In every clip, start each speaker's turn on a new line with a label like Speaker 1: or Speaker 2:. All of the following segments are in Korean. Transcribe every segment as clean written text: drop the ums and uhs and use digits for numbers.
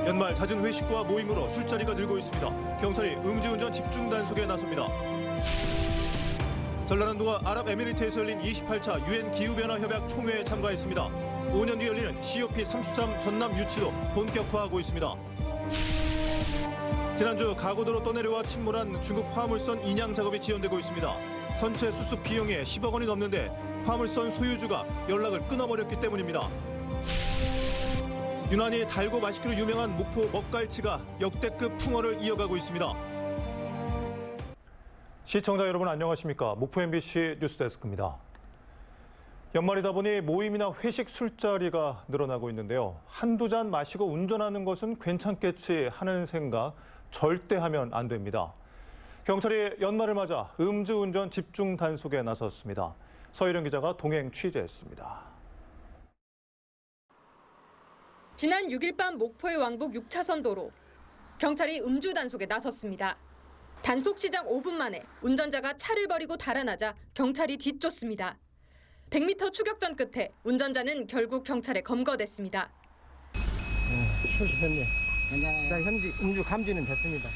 Speaker 1: 연말 잦은 회식과 모임으로 술자리가 늘고 있습니다. 경찰이 음주운전 집중 단속에 나섭니다. 전라남도와 아랍에미리트에서 열린 28차 UN 기후변화 협약 총회에 참가했습니다. 5년 뒤 열리는 COP33 전남 유치도 본격화하고 있습니다. 지난주 가고도로 떠내려와 침몰한 중국 화물선 인양 작업이 지연되고 있습니다. 선체 수습 비용이 10억 원이 넘는데 화물선 소유주가 연락을 끊어버렸기 때문입니다. 유난히 달고 맛있기로 유명한 목포 먹갈치가 역대급 풍어를 이어가고 있습니다. 시청자 여러분 안녕하십니까? 목포 MBC 뉴스데스크입니다. 연말이다 보니 모임이나 회식 술자리가 늘어나고 있는데요. 한두 잔 마시고 운전하는 것은 괜찮겠지 하는 생각 절대 하면 안 됩니다. 경찰이 연말을 맞아 음주운전 집중 단속에 나섰습니다. 서희령 기자가 동행 취재했습니다.
Speaker 2: 지난 6일 밤 목포의 왕복 6차선 도로. 경찰이 음주 단속에 나섰습니다. 단속 시작 5분 만에 운전자가 차를 버리고 달아나자 경찰이 뒤쫓습니다. 100m 추격전 끝에 운전자는 결국 경찰에 검거됐습니다.
Speaker 3: 현재 음주 감지는 됐습니다.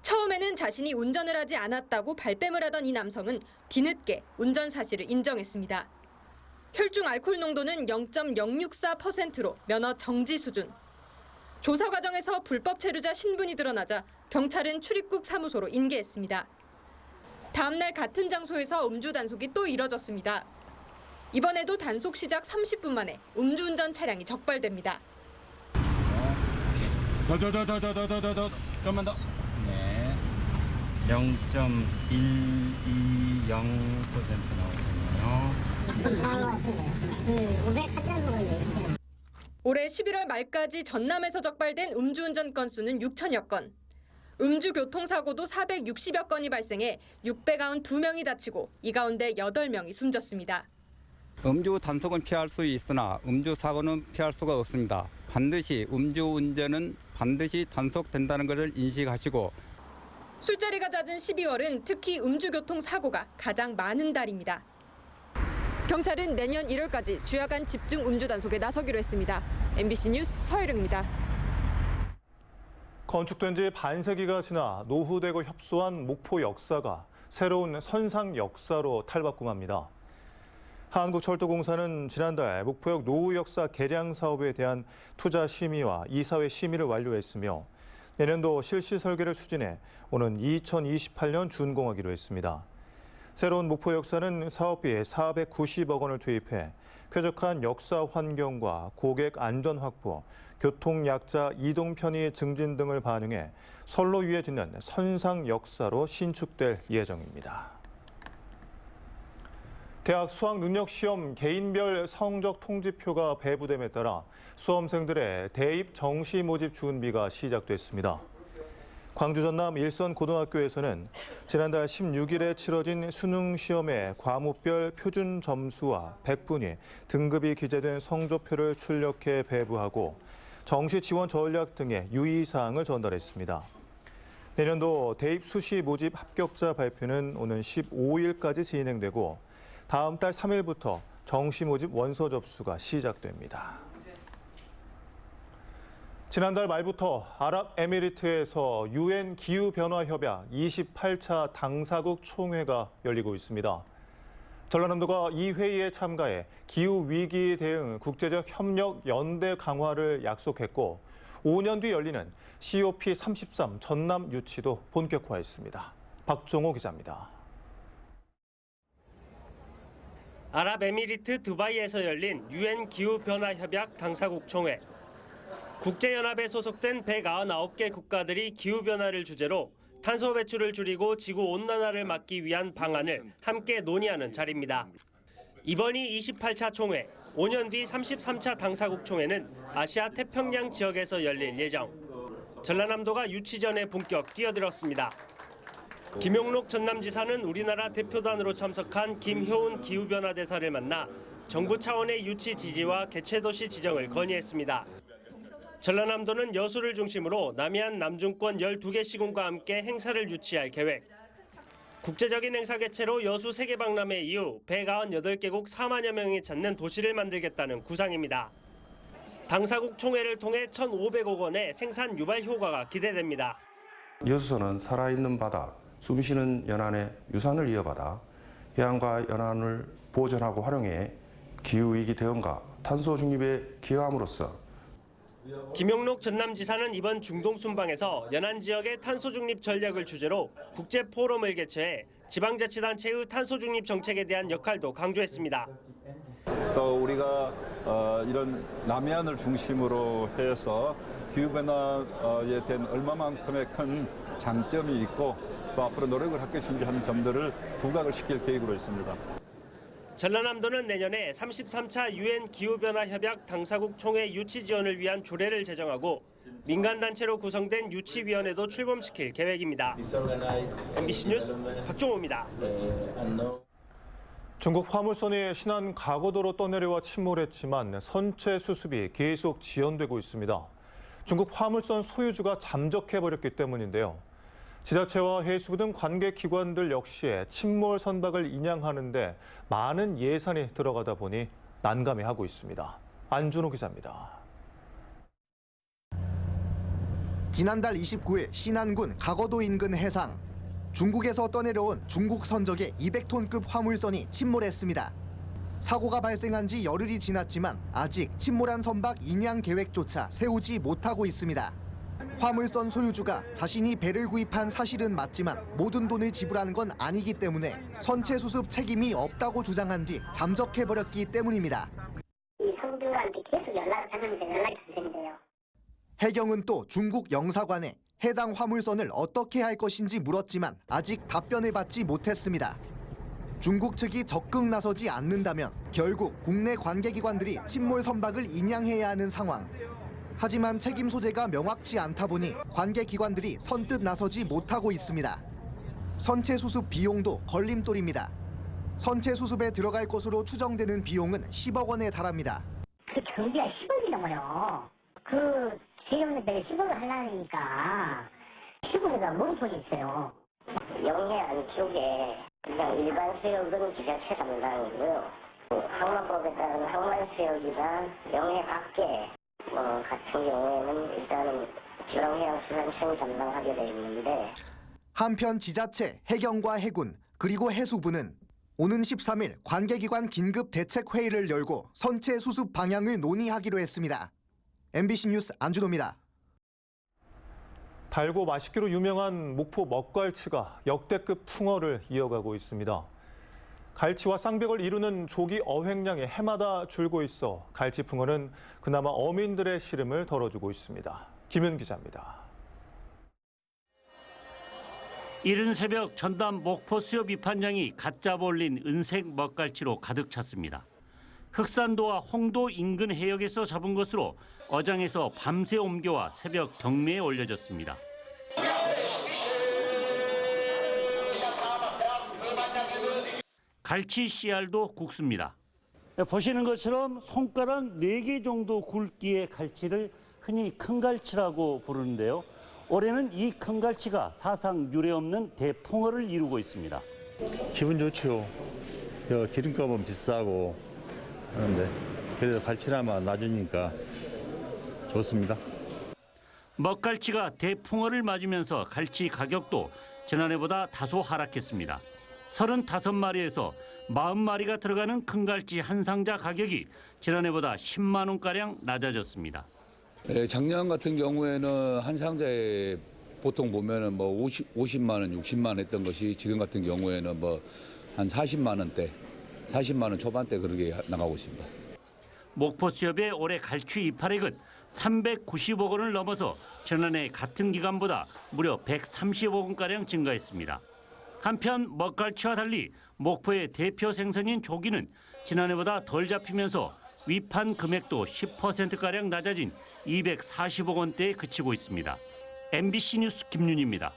Speaker 2: 처음에는 자신이 운전을 하지 않았다고 발뺌을 하던 이 남성은 뒤늦게 운전 사실을 인정했습니다. 혈중 알코올 농도는 0.064%로 면허 정지 수준. 조사 과정에서 불법 체류자 신분이 드러나자 경찰은 출입국 사무소로 인계했습니다. 다음 날 같은 장소에서 음주 단속이 또 이뤄졌습니다. 이번에도 단속 시작 30분 만에 음주운전 차량이 적발됩니다.
Speaker 4: 좀만 더. 네. 0.120% 나오거든요.
Speaker 2: 올해 11월 말까지 전남에서 적발된 음주운전 건수는 6천여 건. 음주교통사고도 460여 건이 발생해 692명이 다치고 이 가운데 8명이 숨졌습니다.
Speaker 5: 음주 단속은 피할 수 있으나 음주 사고는 피할 수가 없습니다. 반드시 음주운전은 반드시 단속된다는 것을 인식하시고
Speaker 2: 술자리가 잦은 12월은 특히 음주교통사고가 가장 많은 달입니다. 경찰은 내년 1월까지 주야간 집중 음주 단속에 나서기로 했습니다. MBC 뉴스 서혜령입니다.
Speaker 1: 건축된 지 반세기가 지나 노후되고 협소한 목포 역사가 새로운 선상 역사로 탈바꿈합니다. 한국철도공사는 지난달 목포역 노후 역사 개량 사업에 대한 투자 심의와 이사회 심의를 완료했으며 내년도 실시 설계를 추진해 오는 2028년 준공하기로 했습니다. 새로운 목포 역사는 사업비에 490억 원을 투입해 쾌적한 역사 환경과 고객 안전 확보, 교통 약자 이동 편의 증진 등을 반영해 선로 위에 짓는 선상 역사로 신축될 예정입니다. 대학 수학능력시험 개인별 성적 통지표가 배부됨에 따라 수험생들의 대입 정시 모집 준비가 시작됐습니다. 광주 전남 일선고등학교에서는 지난달 16일에 치러진 수능시험의 과목별 표준 점수와 백분위, 등급이 기재된 성적표를 출력해 배부하고 정시 지원 전략 등의 유의사항을 전달했습니다. 내년도 대입 수시 모집 합격자 발표는 오는 15일까지 진행되고 다음 달 3일부터 정시 모집 원서 접수가 시작됩니다. 지난달 말부터 아랍에미리트에서 UN 기후변화협약 28차 당사국 총회가 열리고 있습니다. 전라남도가 이 회의에 참가해 기후위기 대응 국제적 협력 연대 강화를 약속했고 5년 뒤 열리는 COP33 전남 유치도 본격화했습니다. 박종호 기자입니다.
Speaker 6: 아랍에미리트 두바이에서 열린 UN 기후변화협약 당사국 총회. 국제연합에 소속된 199개 국가들이 기후변화를 주제로 탄소 배출을 줄이고 지구온난화를 막기 위한 방안을 함께 논의하는 자리입니다. 이번이 28차 총회, 5년 뒤 33차 당사국 총회는 아시아 태평양 지역에서 열릴 예정. 전라남도가 유치 전에 본격 뛰어들었습니다. 김용록 전남지사는 우리나라 대표단으로 참석한 김효은 기후변화 대사를 만나 정부 차원의 유치 지지와 개최도시 지정을 건의했습니다. 전라남도는 여수를 중심으로 남해안 남중권 12개 시군과 함께 행사를 유치할 계획. 국제적인 행사 개최로 여수 세계박람회 이후 198개국 4만여 명이 찾는 도시를 만들겠다는 구상입니다. 당사국 총회를 통해 1,500억 원의 생산 유발 효과가 기대됩니다.
Speaker 7: 여수선은 살아있는 바다, 숨쉬는 연안의 유산을 이어받아 해안과 연안을 보존하고 활용해 기후위기 대응과 탄소 중립에 기여함으로써
Speaker 6: 김용록 전남지사는 이번 중동 순방에서 연안 지역의 탄소 중립 전략을 주제로 국제 포럼을 개최해 지방자치단체의 탄소 중립 정책에 대한 역할도 강조했습니다.
Speaker 8: 또 우리가 이런 남해안을 중심으로 해서 기후변화에 대한 얼마만큼의 큰 장점이 있고 또 앞으로 노력을 할 것인지 하는 점들을 부각을 시킬 계획으로 있습니다.
Speaker 6: 전라남도는 내년에 33차 유엔 기후변화 협약 당사국 총회 유치 지원을 위한 조례를 제정하고 민간단체로 구성된 유치위원회도 출범시킬 계획입니다. MBC 뉴스 박종호입니다.
Speaker 1: 중국 화물선이 신안 가거도로 떠내려와 침몰했지만 선체 수습이 계속 지연되고 있습니다. 중국 화물선 소유주가 잠적해버렸기 때문인데요. 지자체와 해수부 등 관계 기관들 역시 침몰 선박을 인양하는 데 많은 예산이 들어가다 보니 난감해하고 있습니다. 안준호 기자입니다.
Speaker 9: 지난달 29일 신안군 가거도 인근 해상. 중국에서 떠내려온 중국 선적의 200톤급 화물선이 침몰했습니다. 사고가 발생한 지 열흘이 지났지만 아직 침몰한 선박 인양 계획조차 세우지 못하고 있습니다. 화물선 소유주가 자신이 배를 구입한 사실은 맞지만 모든 돈을 지불한 건 아니기 때문에 선체 수습 책임이 없다고 주장한 뒤 잠적해버렸기 때문입니다.
Speaker 10: 이 성주한테 계속 연락이 닿는데요.
Speaker 9: 해경은 또 중국 영사관에 해당 화물선을 어떻게 할 것인지 물었지만 아직 답변을 받지 못했습니다. 중국 측이 적극 나서지 않는다면 결국 국내 관계기관들이 침몰 선박을 인양해야 하는 상황. 하지만 책임 소재가 명확치 않다 보니 관계기관들이 선뜻 나서지 못하고 있습니다. 선체 수습 비용도 걸림돌입니다. 선체 수습에 들어갈 것으로 추정되는 비용은 10억 원에 달합니다.
Speaker 10: 그 경비가 10억이 넘어요. 그 재없는 배를 10억을 하려니까 10억에다 뭔 소리 있어요. 영해안 쪽에 그냥 일반 수역은 지자체 담당이고요. 항만법에 따른 항만 수역이나 영해 밖에 같은 경우에는 일단은 기랑해양수산청이 담당하게 돼 있는데
Speaker 9: 한편 지자체, 해경과 해군, 그리고 해수부는 오는 13일 관계기관 긴급 대책 회의를 열고 선체 수습 방향을 논의하기로 했습니다. MBC 뉴스 안준호입니다.
Speaker 1: 달고 맛있기로 유명한 목포 먹갈치가 역대급 풍어를 이어가고 있습니다. 갈치와 쌍벽을 이루는 조기 어획량이 해마다 줄고 있어 갈치 풍어는 그나마 어민들의 시름을 덜어주고 있습니다. 김윤 기자입니다.
Speaker 11: 이른 새벽 전남 목포 수협 입한장이 갓 잡아 올린 은색 먹갈치로 가득 찼습니다. 흑산도와 홍도 인근 해역에서 잡은 것으로 어장에서 밤새 옮겨와 새벽 경매에 올려졌습니다. 갈치 씨알도 국수입니다. 보시는 것처럼 손가락 4개 정도 굵기의 갈치를 흔히 큰 갈치라고 부르는데요. 올해는 이 큰 갈치가 사상 유례 없는 대풍어를 이루고 있습니다.
Speaker 12: 기분 좋죠. 기름값은 비싸고 하는데 그래도 갈치나마 놔주니까 좋습니다.
Speaker 11: 먹갈치가 대풍어를 맞으면서 갈치 가격도 지난해보다 다소 하락했습니다. 35마리에서 40마리가 들어가는 큰 갈치 한 상자 가격이 지난해보다 10만 원가량 낮아졌습니다.
Speaker 4: 작년 같은 경우에는 한 상자에 보통 보면은 50만 원, 60만 원 했던 것이 지금 같은 경우에는 한 40만 원대, 40만 원 초반대 그렇게 나가고 있습니다.
Speaker 11: 목포 수협의 올해 갈치 입하액은 390억 원을 넘어서 지난해 같은 기간보다 무려 130억 원가량 증가했습니다. 한편 먹갈치와 달리 목포의 대표 생선인 조기는 지난해보다 덜 잡히면서 위판 금액도 10%가량 낮아진 240억 원대에 그치고 있습니다. MBC 뉴스 김윤희입니다.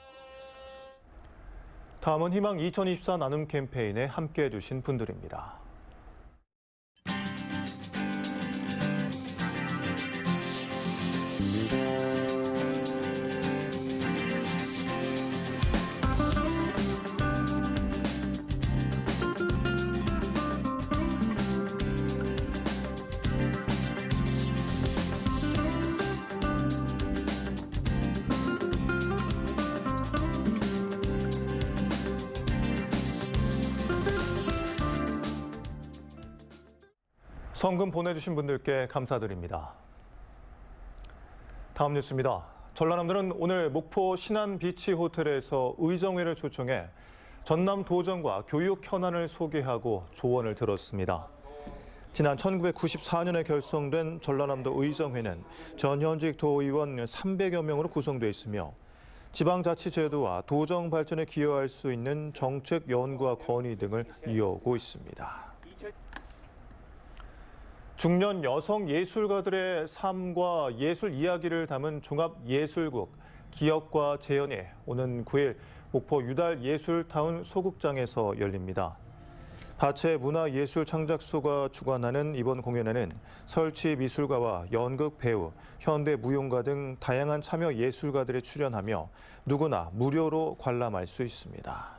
Speaker 1: 다음은 희망 2024 나눔 캠페인에 함께해 주신 분들입니다. 성금 보내주신 분들께 감사드립니다. 다음 뉴스입니다. 전라남도는 오늘 목포 신안비치 호텔에서 의정회를 초청해 전남 도정과 교육 현안을 소개하고 조언을 들었습니다. 지난 1994년에 결성된 전라남도 의정회는 전현직 도의원 300여 명으로 구성되어 있으며 지방자치제도와 도정 발전에 기여할 수 있는 정책 연구와 건의 등을 이어오고 있습니다. 중년 여성 예술가들의 삶과 예술 이야기를 담은 종합예술국 기억과 재현이 오는 9일 목포 유달 예술타운 소극장에서 열립니다. 바체 문화예술창작소가 주관하는 이번 공연에는 설치 미술가와 연극 배우, 현대 무용가 등 다양한 참여 예술가들이 출연하며 누구나 무료로 관람할 수 있습니다.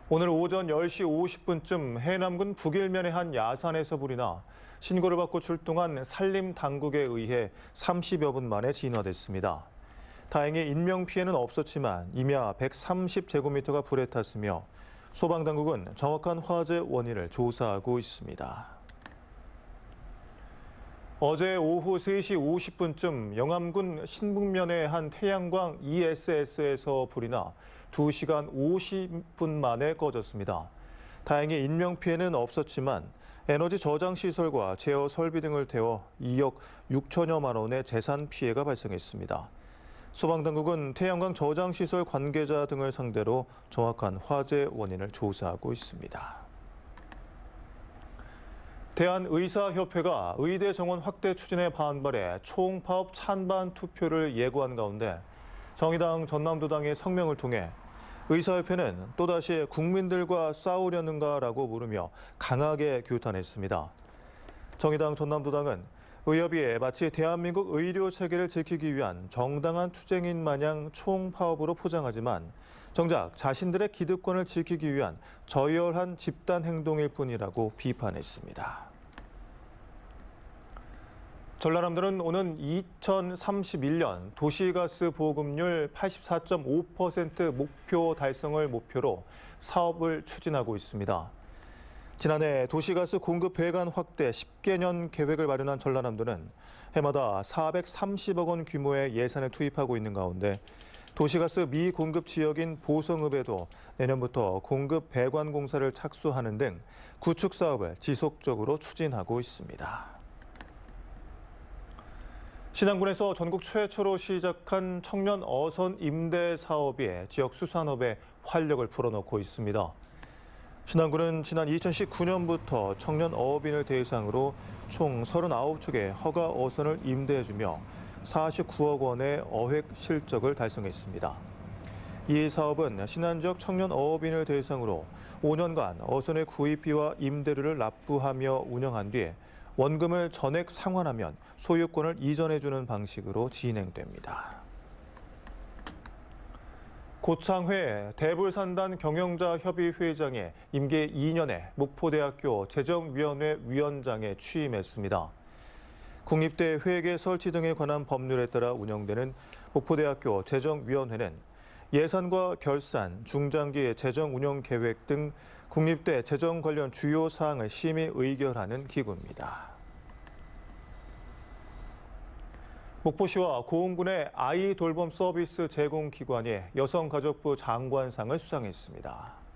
Speaker 1: 오늘 오전 10시 50분쯤 해남군 북일면의 한 야산에서 불이 나 신고를 받고 출동한 산림당국에 의해 30여 분 만에 진화됐습니다. 다행히 인명피해는 없었지만 임야 130제곱미터가 불에 탔으며 소방당국은 정확한 화재 원인을 조사하고 있습니다. 어제 오후 3시 50분쯤 영암군 신북면의 한 태양광 ESS에서 불이 나 2시간 50분 만에 꺼졌습니다. 다행히 인명피해는 없었지만 에너지 저장 시설과 제어 설비 등을 태워 2억 6천여만 원의 재산 피해가 발생했습니다. 소방당국은 태양광 저장 시설 관계자 등을 상대로 정확한 화재 원인을 조사하고 있습니다. 대한의사협회가 의대 정원 확대 추진에 반발해 총파업 찬반 투표를 예고한 가운데 정의당 전남도당의 성명을 통해 의사협회는 또다시 국민들과 싸우려는가라고 물으며 강하게 규탄했습니다. 정의당 전남도당은 의협이 마치 대한민국 의료 체계를 지키기 위한 정당한 투쟁인 마냥 총파업으로 포장하지만 정작 자신들의 기득권을 지키기 위한 저열한 집단 행동일 뿐이라고 비판했습니다. 전라남도는 오는 2031년 도시가스 보급률 84.5% 목표 달성을 목표로 사업을 추진하고 있습니다. 지난해 도시가스 공급 배관 확대 10개년 계획을 마련한 전라남도는 해마다 430억 원 규모의 예산을 투입하고 있는 가운데 도시가스 미공급 지역인 보성읍에도 내년부터 공급 배관 공사를 착수하는 등 구축 사업을 지속적으로 추진하고 있습니다. 신안군에서 전국 최초로 시작한 청년 어선 임대 사업이 지역 수산업에 활력을 불어넣고 있습니다. 신안군은 지난 2019년부터 청년 어업인을 대상으로 총 39척의 허가 어선을 임대해주며 49억 원의 어획 실적을 달성했습니다. 이 사업은 신안 지역 청년 어업인을 대상으로 5년간 어선의 구입비와 임대료를 납부하며 운영한 뒤 원금을 전액 상환하면 소유권을 이전해주는 방식으로 진행됩니다. 고창회 대불산단 경영자협의회장에 임기 2년에 목포대학교 재정위원회 위원장에 취임했습니다. 국립대 회계 설치 등에 관한 법률에 따라 운영되는 목포대학교 재정위원회는 예산과 결산, 중장기 재정 운영 계획 등 국립대 재정 관련 주요 사항을 심의 의결하는 기구입니다. 목포시와 고흥군의 아이 돌봄 서비스 제공 기관이 여성가족부 장관상을 수상했습니다.